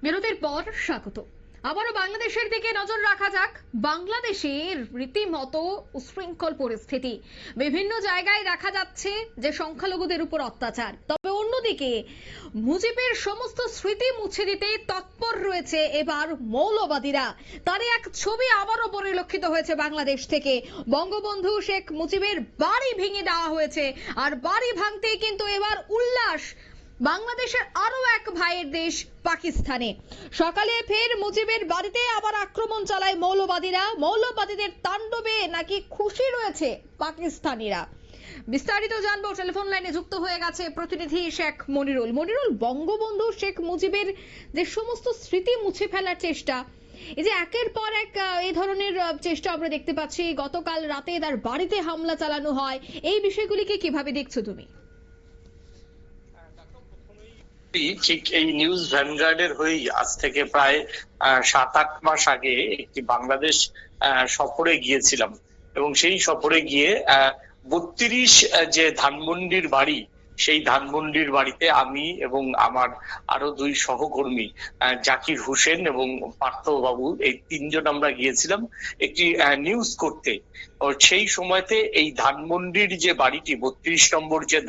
বিরতির পর স্বাগত। আবারও বাংলাদেশের দিকে নজর রাখা যাক। বাংলাদেশের রীতিমতো উশৃঙ্খল পরিস্থিতি, বিভিন্ন জায়গায় দেখা যাচ্ছে যে সংখ্যালঘুদের উপর অত্যাচার। তবে অন্যদিকে মুজিবের সমস্ত স্মৃতি মুছে দিতে তৎপর রয়েছে এবার মৌলবাদীরা। তারই এক ছবি আবারও পরিলক্ষিত হয়েছে বাংলাদেশ থেকে। বঙ্গবন্ধু শেখ মুজিবের বাড়ি ভেঙে দেওয়া হয়েছে, আর বাড়ি ভাঙতেই কিন্তু এবার উল্লাস বাংলাদেশের আরো এক ভাইয়ের দেশ পাকিস্তানে। সকালে ফের মুজিবের বাড়িতে আবার আক্রমণ চালায় মৌলবাদীরা। মৌলবাদীদের তাণ্ডবে নাকি খুশি রয়েছে পাকিস্তানিরা। বিস্তারিত জানবো, টেলিফোন লাইনে যুক্ত হয়ে গেছে প্রতিনিধি শেখ মনিরুল। মনিরুল, বঙ্গবন্ধু শেখ মুজিবের যে সমস্ত স্মৃতি মুছে ফেলার চেষ্টা, এই যে একের পর এক এই ধরনের চেষ্টা আমরা দেখতে পাচ্ছি, গতকাল রাতে তার বাড়িতে হামলা চালানো হয়, এই বিষয়গুলিকে কিভাবে দেখছো তুমি? ঠিক এই নিউজ ভ্যানগার্ডের হয়েই আজ থেকে প্রায় 7-8 মাস আগে একটি বাংলাদেশ সফরে গিয়েছিলাম, এবং সেই সফরে গিয়ে 32 যে ধানমন্ডির বাড়ি, সেই ধানমন্ডির বাড়িতে আমি এবং আমার আরো 2 সহকর্মী জাকির হোসেন এবং পার্থ বাবু, এই 3 জন আমরা গিয়েছিলাম একটি নিউজ করতে। সেই সময়তে এই ধানমন্ডির যে বাড়িটি 32 নম্বর যে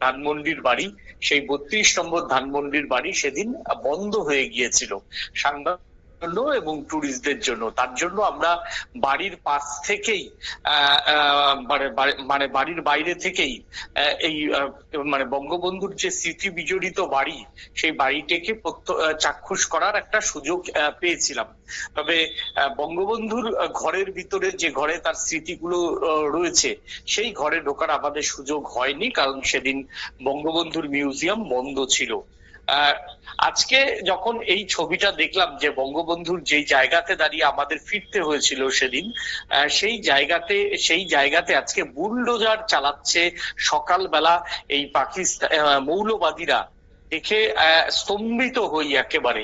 ধানমন্ডির বাড়ি, সেই 32 নম্বর ধানমন্ডির বাড়ি সেদিন বন্ধ হয়ে গিয়েছিল সাংবাদিক এবং টুরিস্টদের জন্য। তার জন্য আমরা বাড়ির পাশ থেকেই মানে বাড়ির বাইরে থেকেই এই মানে বঙ্গবন্ধুর যে স্মৃতি বিজড়িত বাড়ি, সেই বাড়িটিকে চাক্ষুষ করার একটা সুযোগ পেয়েছিলাম। তবে বঙ্গবন্ধুর ঘরের ভিতরে, যে ঘরে তার স্মৃতিগুলো রয়েছে, সেই ঘরে ঢোকার আমাদের সুযোগ হয়নি, কারণ সেদিন বঙ্গবন্ধুর মিউজিয়াম বন্ধ ছিল। আজকে যখন এই ছবিটা দেখলাম যে বঙ্গবন্ধুর যেই জায়গাতে দাঁড়িয়ে আমাদের ফিরতে হয়েছিল সেদিন, সেই জায়গাতে আজকে বুলডোজার চালাচ্ছে সকালবেলা এই পাকিস্তান মৌলবাদীরা, দেখে স্তম্ভিত হই একেবারে।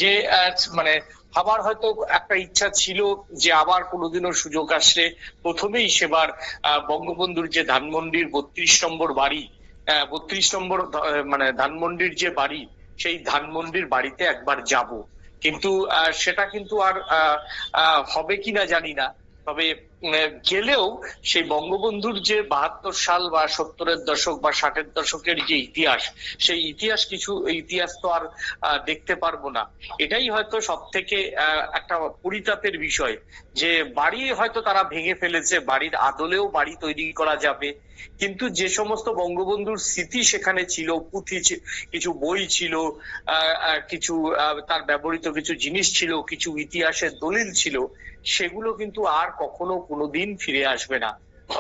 যে মানে আবার হয়তো একটা ইচ্ছা ছিল যে আবার কোনোদিনও সুযোগ আসলে প্রথমেই সেবার বঙ্গবন্ধুর যে ধানমন্ডির 32 নম্বর বাড়ি, 32 নম্বর মানে ধানমন্ডির যে বাড়ি, সেই ধানমন্ডির বাড়িতে একবার যাব। কিন্তু সেটা কিন্তু আর হবে কিনা জানি না। তবে গেলেও সেই বঙ্গবন্ধুর যে 72 সাল বা 70-এর দশক বা 60-এর দশকের যে ইতিহাস, সেই ইতিহাস তো আর দেখতে পারবো না। এটাই হয়তো সব থেকে একটা পরিতাপের বিষয়, যে বাড়ি হয়তো তারা ভেঙে ফেলেছে, বাড়ির আদলেও বাড়ি তৈরি করা যাবে, কিন্তু যে সমস্ত বঙ্গবন্ধুর স্মৃতি সেখানে ছিল, পুঁথি, কিছু বই ছিল, কিছু তার ব্যবহৃত কিছু জিনিস ছিল, কিছু ইতিহাসের দলিল ছিল, সেগুলো কিন্তু আর কখনো কোনোদিন ফিরে আসবে না।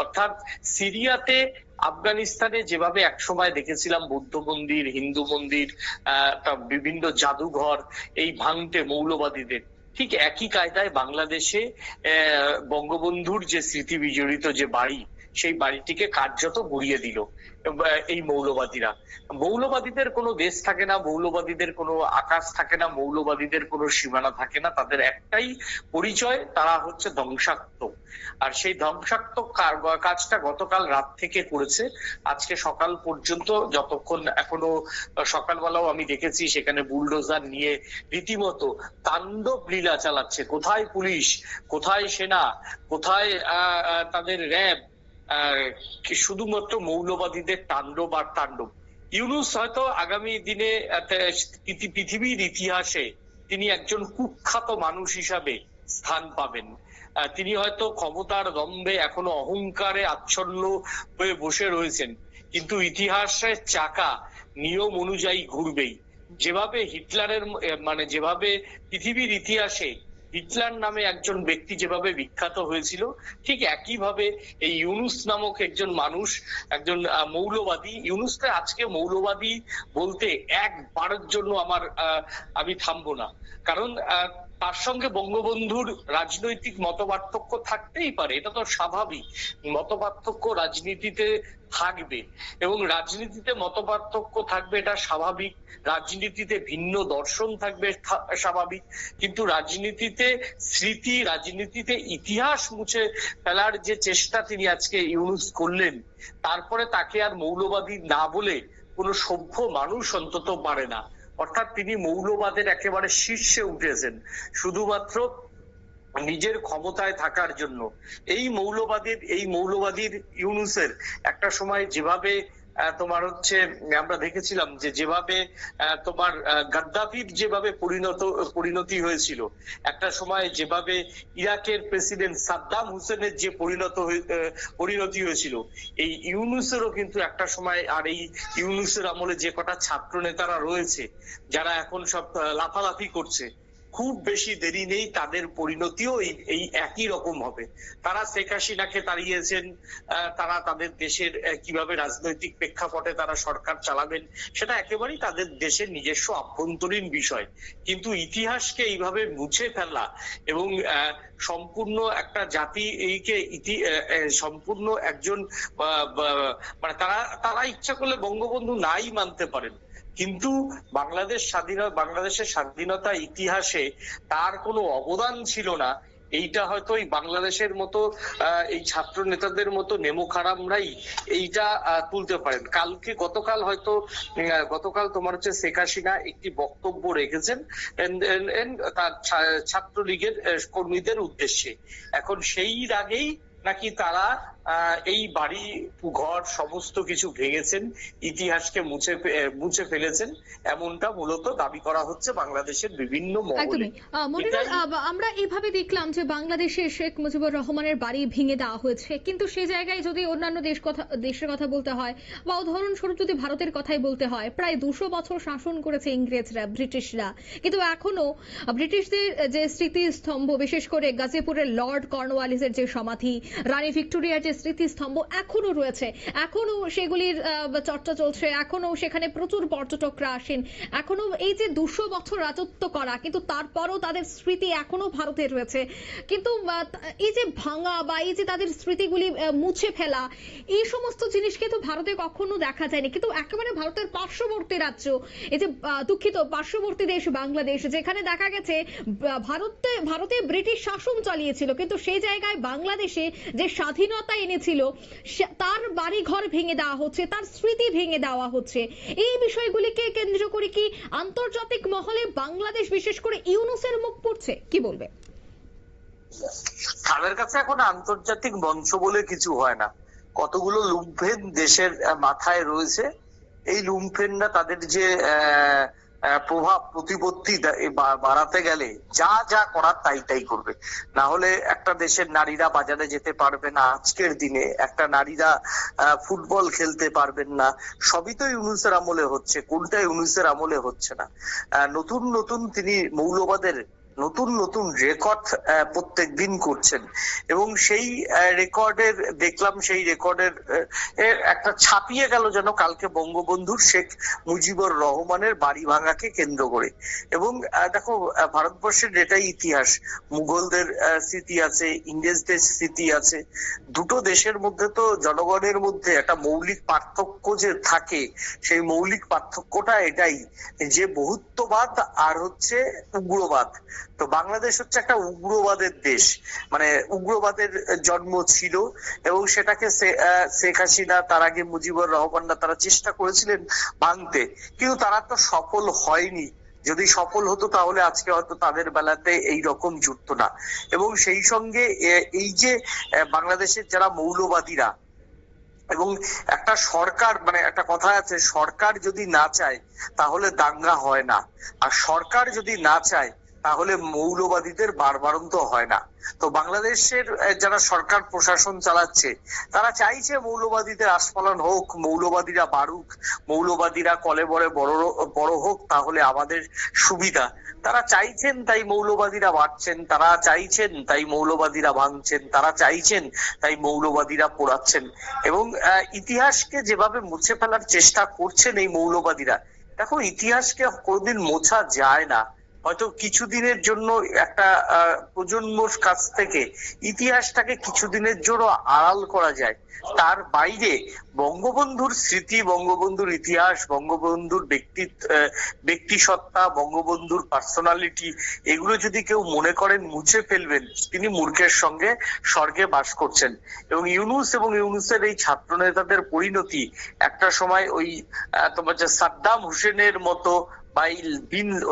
অর্থাৎ সিরিয়াতে, আফগানিস্তানে যেভাবে একসময় দেখেছিলাম বৌদ্ধ মন্দির, হিন্দু মন্দির, বিভিন্ন জাদুঘর এই ভাঙতে মৌলবাদীদের, ঠিক একই কায়দায় বাংলাদেশে বঙ্গবন্ধুর যে স্মৃতি বিজড়িত যে বাড়ি, সেই বাড়িটিকে কার্যত গুড়িয়ে দিল এই মৌলবাদীরা। মৌলবাদীদের কোনো দেশ থাকে না, মৌলবাদীদের কোনো আকাশ থাকে না, মৌলবাদীদের কোনো সীমানা থাকে না। তাদের একটাই পরিচয়, তারা হচ্ছে ধ্বংসাত্মক। আর সেই ধ্বংসাত্মক কাজটা গতকাল রাত থেকে করেছে, আজকে সকাল পর্যন্ত, যতক্ষণ এখনো সকালবেলাও আমি দেখেছি সেখানে বুলডোজার নিয়ে রীতিমতো তাণ্ডব লীলা চালাচ্ছে। কোথায় পুলিশ, কোথায় সেনা, কোথায় তাদের র্যাব, শুধুমাত্র মৌলবাদীদের তাণ্ডব আর তাণ্ডব। ইউনূস হয়তো আগামী দিনে পৃথিবীর ইতিহাসে তিনি একজন কুখ্যাত মানুষ হিসাবে স্থান পাবেন। তিনি হয়তো ক্ষমতার দম্ভে এখনো অহংকারে আচ্ছন্ন হয়ে বসে রয়েছেন, কিন্তু ইতিহাসের চাকা নিয়ম অনুযায়ী ঘুরবেই। যেভাবে হিটলারের যেভাবে পৃথিবীর ইতিহাসে হিটলার নামে একজন ব্যক্তি যেভাবে বিখ্যাত হয়েছিল, ঠিক একইভাবে এই ইউনূস নামক একজন মানুষ, একজন মৌলবাদী। ইউনূসকে আজকে মৌলবাদী বলতে একবারের জন্য আমি থামবো না, কারণ তার সঙ্গে বঙ্গবন্ধুর রাজনৈতিক মতপার্থক্য থাকতেই পারে, এটা তো স্বাভাবিক। মতপার্থক্য রাজনীতিতে থাকবে, এবং রাজনীতিতে মতপার্থক্য থাকবে, এটা স্বাভাবিক। রাজনীতিতে ভিন্ন দর্শন থাকবে, স্বাভাবিক। কিন্তু রাজনীতিতে স্মৃতি, রাজনীতিতে ইতিহাস মুছে ফেলার যে চেষ্টা তিনি আজকে ইউনূস করলেন, তারপরে তাকে আর মৌলবাদী না বলে কোনো সভ্য মানুষ অন্তত পারে না। অর্থাৎ তিনি মৌলবাদের একেবারে শীর্ষে উঠেছেন শুধুমাত্র নিজের ক্ষমতায় থাকার জন্য। এই মৌলবাদীর ইউনূসের একটা সময় যেভাবে তোমার হচ্ছে আমরা দেখেছিলাম যে যেভাবে তোমার গাদ্দাফির যেভাবে পরিণতি হয়েছিল, একটা সময় যেভাবে ইরাকের প্রেসিডেন্ট সাদ্দাম হুসেনের যে পরিণতি হয়েছিল, এই ইউনূসেরও কিন্তু একটা সময়, আর এই ইউনূসের আমলে যে কটা ছাত্র নেতারা রয়েছে যারা এখন সব লাফালাফি করছে, খুব বেশি দেরি নেই তাদের পরিণতিও এই একই রকম হবে। তারা শেখ হাসিনাকে তাড়িয়েছেন, তারা তাদের দেশের কিভাবে রাজনৈতিক প্রেক্ষাপটে তারা সরকার চালাবেন সেটা একেবারেই তাদের দেশের নিজস্ব আভ্যন্তরীণ বিষয়। কিন্তু ইতিহাসকে এইভাবে মুছে ফেলা এবং সম্পূর্ণ একটা জাতিকে সম্পূর্ণ একজন মানে তারা ইচ্ছা করলে বঙ্গবন্ধু নাই মানতে পারেন, কিন্তু বাংলাদেশের স্বাধীনতা ইতিহাসে তার কোনো অবদান ছিল না, এইটা হয়তো এই বাংলাদেশের মতো এই ছাত্র নেতাদের মতো নেমোখারামরাই এইটা তুলতে পারেন। গতকাল তোমার হচ্ছে শেখ হাসিনা একটি বক্তব্য রেখেছেন তার ছাত্রলীগের কর্মীদের উদ্দেশ্যে। এখন সেই আগেই নাকি তারা এই বাড়ি ঘর সমস্ত কিছু ভেঙেছেন, ইতিহাসকে মুছে ফেলেছেন, এমনটা মূলত দাবি করা হচ্ছে বাংলাদেশের বিভিন্ন মহলে। আমরা এইভাবে দেখলাম যে বাংলাদেশে শেখ মুজিবুর রহমানের বাড়ি ভেঙে দেওয়া হয়েছে, কিন্তু সেই জায়গায় যদি অন্যান্য দেশের কথা বলতে হয় বা উদাহরণস্বরূপ যদি ভারতের কথাই বলতে হয়, প্রায় 200 বছর শাসন করেছে ইংরেজরা, ব্রিটিশরা, কিন্তু এখনো ব্রিটিশদের যে স্মৃতিস্তম্ভ, বিশেষ করে গাজীপুরের লর্ড কর্নওয়ালিসের যে সমাধি, রানী ভিক্টোরিয়ার যে স্মৃতিস্তম্ভ এখনো রয়েছে, এখনো সেগুলির চর্চা চলছে, এখনো সেখানে প্রচুর পর্যটকরা আসেন, এখনো এই যে 200 বছর রাজত্ব করা, কিন্তু তারপরও তাদের স্মৃতি এখনো ভারতে রয়েছে। কিন্তু এই যে ভাঙা বা এই যে তাদের স্মৃতিগুলি মুছে ফেলা, এই সমস্ত জিনিস কিন্তু ভারতে কখনো দেখা যায়নি। কিন্তু একেবারে ভারতের পার্শ্ববর্তী রাজ্য, এই যে পার্শ্ববর্তী দেশ বাংলাদেশ, যেখানে দেখা গেছে ভারতে ব্রিটিশ শাসন চালিয়েছিল, কিন্তু সেই জায়গায় বাংলাদেশে যে স্বাধীনতা এনেছিল তার বাড়ি ঘর ভেঙে দেওয়া হচ্ছে, তার স্মৃতি ভেঙে দেওয়া হচ্ছে। এই বিষয়গুলিকে কেন্দ্র করে কি আন্তর্জাতিক মহলে বাংলাদেশ, বিশেষ করে ইউনূসের মুখ পড়ছে, কি বলবে? তাদের কাছে এখন আন্তর্জাতিক মঞ্চ বলে কিছু হয় না, কতগুলো লুম্পেন দেশের মাথায় রয়েছে, এই লুম্পেনরা তাদের যে প্রভাব প্রতিপত্তি বাড়াতে গেলে যা যা করার তাই করবে। না হলে একটা দেশের নারীরা বাজারে যেতে পারবে না, আজকের দিনে একটা নারীরা ফুটবল খেলতে পারবেন না। সবই তো ইউনূসের আমলে হচ্ছে, কোনটা ইউনূসের আমলে হচ্ছে না? নতুন তিনি মৌলবাদের নতুন রেকর্ড প্রত্যেক দিন করছেন, এবং সেই রেকর্ডের একটা ছাপিয়ে গেল যেন কালকে বঙ্গবন্ধুর শেখ মুজিবুর রহমানের বাড়ি ভাঙাকে কেন্দ্র করে। এবং দেখো, ভারতবর্ষের এটাই ইতিহাস, মুঘলদের স্মৃতি আছে, ইংরেজদের স্মৃতি আছে, দুটো দেশের মধ্যে তো জনগণের মধ্যে একটা মৌলিক পার্থক্য যে থাকে, সেই মৌলিক পার্থক্যটা এটাই যে বহুত্ববাদ আর হচ্ছে উগ্রবাদ। তো বাংলাদেশ হচ্ছে একটা উগ্রবাদের দেশ, মানে উগ্রবাদের জন্ম ছিল, এবং সেটাকে শেখ হাসিনা, তার আগে মুজিবুর রহমানরা তারা চেষ্টা করেছিলেন ভাঙতে, কিন্তু তারা তো সফল হয়নি। যদি সফল হতো তাহলে আজকে হয়তো তাদের বেলাতে এই রকম জুটতো না। এবং সেই সঙ্গে এই যে বাংলাদেশের যারা মৌলবাদীরা, এবং একটা সরকার, মানে একটা কথা আছে, সরকার যদি না চায় তাহলে দাঙ্গা হয় না, আর সরকার যদি না চায় তাহলে মৌলবাদীদের বারবারন্ত হয় না। তো বাংলাদেশের যারা সরকার প্রশাসন চালাচ্ছে তারা চাইছে মৌলবাদীদের আস্ফালন হোক, মৌলবাদীরা বাড়ুক, মৌলবাদীরা কলেবরে বড় হোক, তাহলে আমাদের সুবিধা। তারা চাইছেন তাই মৌলবাদীরা বাড়ছেন, তারা চাইছেন তাই মৌলবাদীরা ভাঙছেন, তারা চাইছেন তাই মৌলবাদীরা পোড়াচ্ছেন, এবং ইতিহাসকে যেভাবে মুছে ফেলার চেষ্টা করছেন এই মৌলবাদীরা। দেখো, ইতিহাসকে কোনোদিন মোছা যায় না, হয়তো কিছুদিনের জন্য একটা প্রজন্মর কাছ থেকে ইতিহাসটাকে কিছুদিনের জন্য আড়াল করা যায়, তার বাইরে বঙ্গবন্ধুর স্মৃতি, বঙ্গবন্ধুর ইতিহাস, বঙ্গবন্ধুর ব্যক্তিসত্তা, বঙ্গবন্ধুর পার্সোনালিটি, এগুলো যদি কেউ মনে করেন মুছে ফেলবেন, তিনি মূর্খের সঙ্গে স্বর্গে বাস করছেন। এবং ইউনূসের এই ছাত্র নেতাদের পরিণতি একটা সময় ওই তোমার যে সাদ্দাম হুসেনের মতো বা এই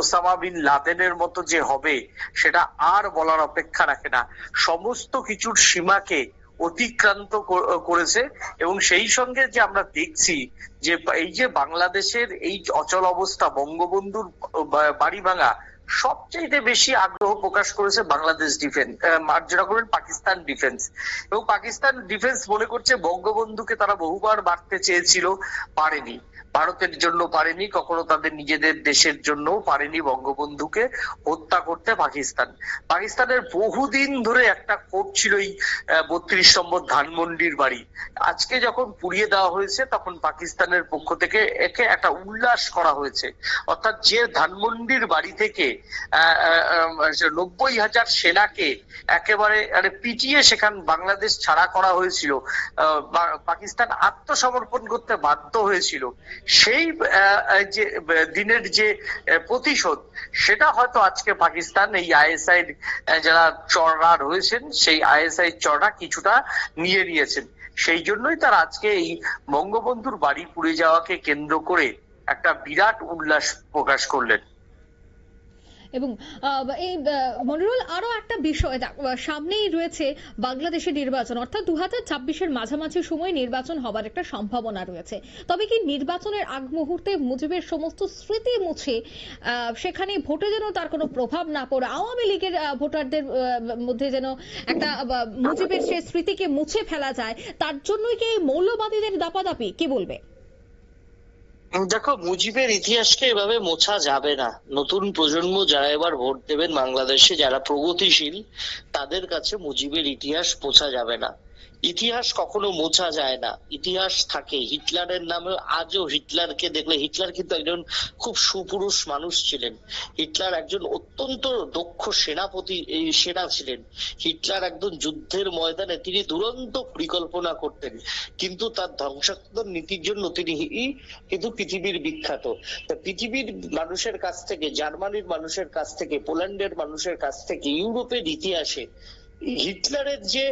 ওসামা বিন লাদেনের মতো যে হবে সেটা আর বলার অপেক্ষা রাখে না। সমস্ত কিছুর সীমাকে অতিক্রান্ত করেছে। এবং সেই সঙ্গে যে আমরা দেখছি যে এই যে বাংলাদেশের এই অচল অবস্থা, বঙ্গবন্ধুর বাড়ি ভাঙা, সবচেয়ে বেশি আগ্রহ প্রকাশ করেছে বাংলাদেশ ডিফেন্স, মার্জনা করবেন পাকিস্তান ডিফেন্স। এবং পাকিস্তান ডিফেন্স মনে করছে বঙ্গবন্ধুকে তারা বহুবার মারতে চেয়েছিল, পারেনি। ভারতের জন্য পারেনি, কখনো তাদের নিজেদের দেশের জন্য পারেনি বঙ্গবন্ধুকে হত্যা করতে পাকিস্তানের বহুদিন ধরে একটা ক্ষোভ ছিল এই 32 নম্বর ধানমন্ডির বাড়ি। আজকে যখন পুড়িয়ে দেওয়া হয়েছে তখন পাকিস্তানের পক্ষ থেকে একে একটা উল্লাস করা হয়েছে। অর্থাৎ যে ধানমন্ডির বাড়ি থেকে 90,000 সেনাকে একেবারে পিটিয়ে সেখান বাংলাদেশ ছাড়া করা হয়েছিল, পাকিস্তান আত্মসমর্পণ করতে বাধ্য হয়েছিল, সেই যে দিনের যে প্রতিশোধ, সেটা হয়তো আজকে পাকিস্তান এই আইএসআই যারা চড়া রয়েছেন সেই আইএসআই চড়া কিছুটা নিয়ে নিয়েছেন। সেই জন্যই তারা আজকে এই বঙ্গবন্ধুর বাড়ি পুড়ে যাওয়াকে কেন্দ্র করে একটা বিরাট উল্লাস প্রকাশ করলেন। এবং এই মনিরুল, আরো একটা বিষয় সামনেই রয়েছে বাংলাদেশের নির্বাচন, অর্থাৎ 2026-এর মাঝামাঝি সময় নির্বাচন হবার একটা সম্ভাবনা রয়েছে। তবে কি নির্বাচনের আগ মুহূর্তে মুজিবের সমস্ত স্মৃতি মুছে সেখানে ভোটে যেন তার কোনো প্রভাব না পড়ে, আওয়ামী লীগের ভোটারদের মধ্যে যেন একটা মুজিবের সেই স্মৃতিকে মুছে ফেলা যায়, তার জন্যই কি এই মৌলবাদীদের দাপাদাপি, কি বলবে? দেখো, মুজিবের ইতিহাসকে এভাবে মোছা যাবে না। নতুন প্রজন্ম যারা এবার ভোট দেবেন বাংলাদেশে, যারা প্রগতিশীল, তাদের কাছে মুজিবের ইতিহাস মোছা যাবে না। ইতিহাস কখনো মোছা যায় না, ইতিহাস থাকে। হিটলারের নামে আজও হিটলারকে দেখলে, হিটলার কিন্তু একজন খুব সুপুরুষ মানুষ ছিলেন। হিটলার একজন অত্যন্ত দক্ষ সেনা ছিলেন। হিটলার একদম যুদ্ধের ময়দানে তিনি দুরন্ত পরিকল্পনা করতেন, কিন্তু তার ধ্বংসাত্মক নীতির জন্য তিনি কিন্তু পৃথিবীর বিখ্যাত। পৃথিবীর মানুষের কাছ থেকে, জার্মানির মানুষের কাছ থেকে, পোল্যান্ডের মানুষের কাছ থেকে, ইউরোপের ইতিহাসে হিটলারের যে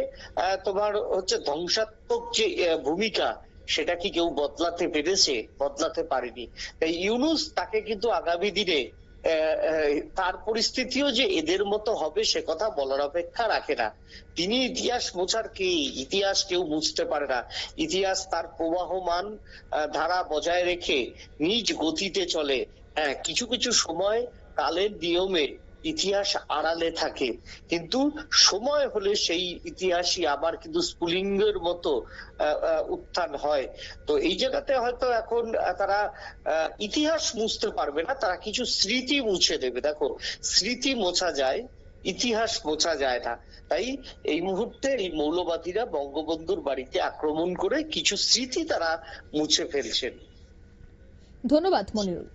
তোমার হচ্ছে ধ্বংসাত্মক যে ভূমিকা, সেটা কি কেউ বদলাতে পেরেছে? বদলাতে পারেনি। তাই ইউনূস তাকে কিন্তু আগামী দিনে তার পরিস্থিতিও যে এদের মতো হবে সে কথা বলার অপেক্ষা রাখে না। তিনি ইতিহাস মোছার কে? ইতিহাস কেউ মুছতে পারে না। ইতিহাস তার প্রবাহমান ধারা বজায় রেখে নিজ গতিতে চলে। কিছু কিছু সময় কালের নিয়মে ইতিহাস আড়ালে থাকে, কিন্তু সময় হলে সেই ইতিহাসই আবার কিন্তু স্ফুলিঙ্গের মতো উত্থান হয়। তো এই জায়গাতে হয়তো এখন তারা ইতিহাস মুছতে পারবে না, তারা কিছু স্মৃতি মুছে দেবে। দেখো, স্মৃতি মোছা যায়, ইতিহাস মোছা যায় না। তাই এই মুহূর্তে এই মৌলবাদীরা বঙ্গবন্ধুর বাড়িতে আক্রমণ করে কিছু স্মৃতি তারা মুছে ফেলছেন। ধন্যবাদ মনিরুল।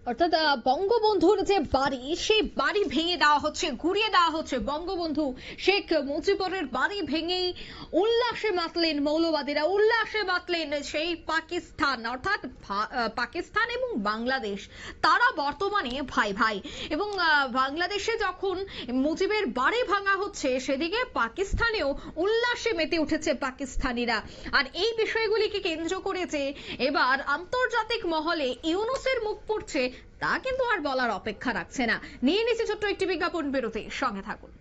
অর্থাৎ বঙ্গবন্ধুর যে বাড়ি, সেই বাড়ি ভেঙে দেওয়া হচ্ছে, ঘুরিয়ে দেওয়া হচ্ছে। বঙ্গবন্ধু শেখ মুজিবুরের বাড়ি ভেঙেই উল্লাসে মাতলেন মৌলবাদীরা, উল্লাসে মাতলেন সেই পাকিস্তান, অর্থাৎ পাকিস্তান এবং বাংলাদেশ তারা বর্তমানে ভাই ভাই। এবং বাংলাদেশে যখন মুজিবের বাড়ি ভাঙা হচ্ছে, সেদিকে পাকিস্তানেও উল্লাসে মেতে উঠেছে পাকিস্তানিরা। আর এই বিষয়গুলিকে কেন্দ্র করে যে এবার আন্তর্জাতিক মহলে ইউনূসের মুখ পড়ছে, তা কিন্তু আর বলার অপেক্ষা রাখছে না। নিয়ে নিচ্ছে ছোট্ট একটি বিজ্ঞাপন বিরতি, সঙ্গে থাকুন।